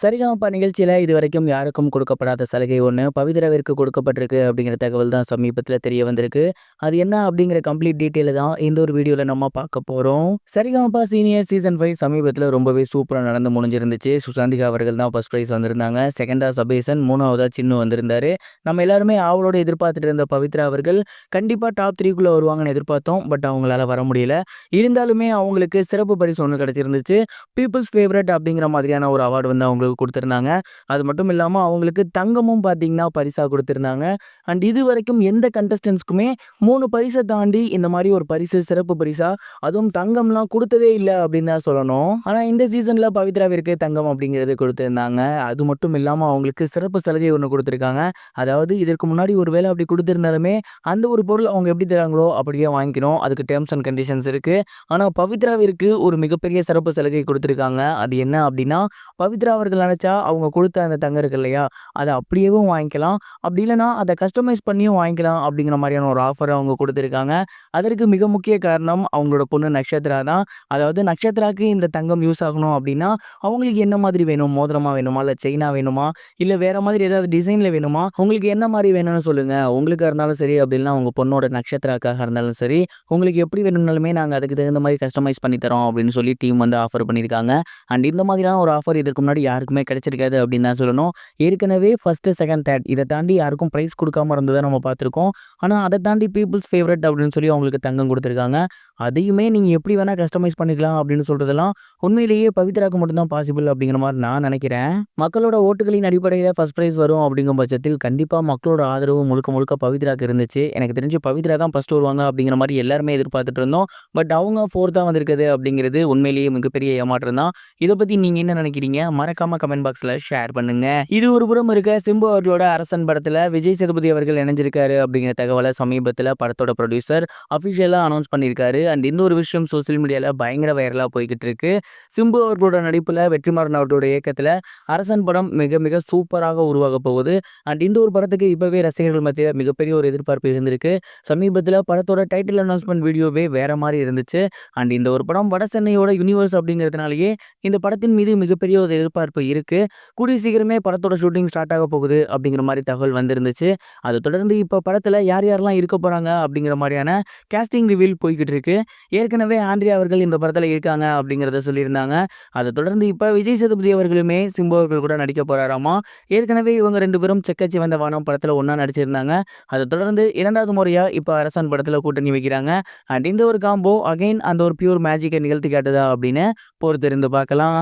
சரிகமப நிகழ்ச்சியில இதுவரைக்கும் யாருக்கும் கொடுக்கப்படாத சலுகை ஒண்ணு பவித்ராவிற்கு கொடுக்கப்பட்டிருக்கு அப்படிங்கிற தகவல் தான் சமீபத்தில தெரிய வந்திருக்கு. அது என்ன அப்படிங்கிற கம்ப்ளீட் டீட்டெயில தான் இந்த ஒரு வீடியோல நம்ம பார்க்க போறோம். சரிகமப சீனியர் சீசன் 5 சமீபத்தில ரொம்பவே சூப்பரா நடந்து முடிஞ்சிருந்துச்சு. சுசாந்திகா அவர்கள் தான் ஃபர்ஸ்ட் பிரைஸ் வந்திருந்தாங்க. செகண்டா சபேசன், மூணாவதா சின்னு வந்திருந்தாரு. நம்ம எல்லாருமே ஆவலோட எதிர்பார்த்துட்டு இருந்த பவித்ரா அவர்கள் கண்டிப்பா டாப் 3க்குள்ள வருவாங்கன்னு எதிர்பார்த்தோம். பட் அவங்களால வர முடியல. இருந்தாலுமே அவங்களுக்கு சிறப்பு பரிசு ஒண்ணு கிடைச்சிருந்துச்சு. பீப்பிள்ஸ் ஃபேவரைட் அப்படிங்கிற மாதிரியான ஒரு அவார்டு வந்து அவங்களுக்கு குடுத்திருந்தாங்க. அது மட்டும் இல்லாம அவங்களுக்கு தங்கமும் பார்த்தீங்கன்னா, பரிசா குடுத்திருந்தாங்க. அண்ட் இதுவரைக்கும் எந்த கண்டஸ்டன்ட்ஸ்க்குமே 3 பரிச தாண்டி இந்த மாரி ஒரு பரிசு, சிறப்பு பரிசா அதுவும் தங்கம்லாம் குடுத்ததே இல்ல அப்படின்னு தான் சொல்லணும். ஆனா இந்த சீசன்ல பவித்ராவிற்கு தங்கம் அப்படிங்கிறது குடுத்திருந்தாங்க. அது மட்டும் இல்லாம அவங்களுக்கு சிறப்பு சலுகை ஒண்ணு குடுத்திருக்காங்க. அதாவது இதற்கு முன்னாடி ஒரு வேளை அப்படி குடுத்திருந்தாலுமே, அந்த ஒரு பொருள் அவங்க எப்படி தராங்களோ அப்படியே வாங்கிக்கணும். அதுக்கு டெர்ம்ஸ் அண்ட் கண்டிஷன்ஸ் இருக்கு. ஆனா பவித்ராவிற்கு ஒரு மிகப்பெரிய சிறப்பு சலுகை குடுத்திருக்காங்க. அது என்ன அப்படின்னா, பவித்ரா அவர்கள் நெனச்சா அவங்க குடுத்த அந்த தங்கம் இருக்கு இல்லையா? அத அப்படியேவும் வாங்கிக்கலாம். அப்படி இல்லன்னா அத கஸ்டமைஸ் பண்ணியும் வாங்கிக்கலாம் அப்படிங்கிற மாரியான ஒரு ஆஃபர் அவங்க குடுத்திருக்காங்க. அதற்கு மிக முக்கிய காரணம் அவங்களோட பொண்ணு நக்ஷத்ரா தான். அதாவது நக்ஷத்ராக்கு இந்த தங்கம் யூஸ் ஆகணும் அப்படின்னா, அவங்களுக்கு என்ன மாதிரி வேணும்? மோதிரமா வேணுமா? இல்ல செயினா வேணுமா? இல்ல வேற மாதிரி ஏதாவது டிசைன்ல வேணுமா? உங்களுக்கு என்ன மாரி வேணும்னு சொல்லுங்க. உங்களுக்கா இருந்தாலும் சரி, அப்படி இல்லன்னா உங்க பொண்ணோட நக்ஷத்ராக்காக இருந்தாலும் சரி, உங்களுக்கு எப்படி வேணும்னாலுமே நாங்க அதுக்கு தகுந்த மாரி கஸ்டமைஸ் பண்ணி தரோம் அப்படின்னு சொல்லி டீம் வந்து ஆஃபர் பண்ணியிருக்காங்க. அண்ட் இந்த மாதிரியான ஒரு ஆஃபர் இதற்கு முன்னாடி யாருக்குமே கிடைச்சிருக்காது அப்படின்னு தான் சொல்லணும். ஏற்கனவே ஃபர்ஸ்ட், செகண்ட், தேர்ட் இத தாண்டி யாருக்கும் பிரைஸ் குடுக்காம இருந்தத நம்ம பார்த்துருக்கோம். ஆனா அத தாண்டி பீப்பிள்ஸ் ஃபேவரைட் அப்படின்னு சொல்லி அவங்களுக்கு தங்கம் குடுத்துருக்காங்க. அதையுமே நீங்க எப்படி வேணா கஸ்டமைஸ் பண்ணிக்கலாம் அப்படின்னு சொல்றதெல்லாம் உண்மையிலேயே பவித்ராக்கு மட்டும் தான் பாசிபிள் அப்படிங்கிற மாரி நான் நினைக்கிறேன். மக்களோட ஓட்டுகளின் அடிப்படையில ஃபர்ஸ்ட் பிரைஸ் வரும் அப்படிங்கும் பட்சத்தில் கண்டிப்பா மக்களோட ஆதரவு முழுக்க முழுக்க பவித்ராக்கு இருந்துச்சு. எனக்கு தெரிஞ்சு பவித்ரா தான் ஃபர்ஸ்ட் வருவாங்க அப்படிங்கிற மாரி எல்லாருமே எதிர்பார்த்துட்டு இருந்தோம். பட் அவங்க 4தா வந்திருக்குது அப்படிங்கிறது உண்மையிலேயே மிகப்பெரிய ஏமாற்றம் தான். இத பத்தி நீங்க என்ன நினைக்கிறீங்க? மறக்காம கமெண்ட் பாக்ஸ்ல ஷேர் பண்ணுங்க. இது ஒரு புறம் இருக்க, சிம்பு அவர்களோட அரசன் படத்துல விஜய் சேதுபதி அவர்கள் இணைஞ்சிருக்காரு அப்படிங்கிற தகவலை சமீபத்துல படத்தோட ப்ரொடியூசர் அபிஷியலா அனௌன்ஸ் பண்ணியிருக்காரு. அண்ட் இந்த ஒரு விஷயம் சோசியல் மீடியால பயங்கர வைரலா போய்கிட்டு இருக்கு. சிம்பு அவர்களோட நடிப்புல வெற்றிமாறன் அவர்களோட இயக்கத்துல அரசன் படம் மிக மிக சூப்பராக உருவாக போகுது. அண்ட் இந்த ஒரு படத்துக்கு இப்பவே ரசிகர்கள் மத்தியில மிகப்பெரிய ஒரு எதிர்பார்ப்பு இருந்திருக்கு. சமீபத்துல படத்தோட டைட்டில் அனௌன்ஸ்மெண்ட் வீடியோவே வேற மாதிரி இருந்துச்சு. அண்ட் இந்த ஒரு படம் வட சென்னையோட யூனிவர்ஸ் அப்படிங்கிறதுனாலயே இந்த படத்தின் மீது மிகப்பெரிய ஒரு எதிர்பார்ப்பு இருக்கு. கூடிய சீக்கிரமே படத்தோட ஷூட்டிங் ஸ்டார்ட் ஆக போகுது அப்படிங்கிற மாரி தகவல் வந்திருந்துச்சு. அத தொடர்ந்து இப்ப படத்துல யார் யாரெல்லாம் இருக்க போறாங்க அப்படிங்கிற மாரியான கேஸ்டிங் ரிவீல் போய்க்கிட்டு இருக்கு. ஏற்கனவே ஆண்ட்ரியா அவர்கள் இந்த படத்துல இருக்காங்க அப்படிங்கிறத சொல்லியிருந்தாங்க. அத தொடர்ந்து இப்ப விஜய் சேதுபதி அவர்களுமே சிம்பு அவர்கள் கூட நடிக்க போறாராமா. ஏற்கனவே இவங்க 2 பேரும் செக்கச்சி வந்த வானம் படத்துல ஒண்ணா நடிச்சிருந்தாங்க. அத தொடர்ந்து 2வது முறையா இப்ப அரசன் படத்துல கூட்டணி வைக்கிறாங்க. அண்ட் இந்த ஒரு காம்போ அகைன் அந்த ஒரு பியூர் மேஜிக்க நிகழ்த்தி காட்டுதா அப்படின்னு பொறுத்திருந்து பார்க்கலாம்.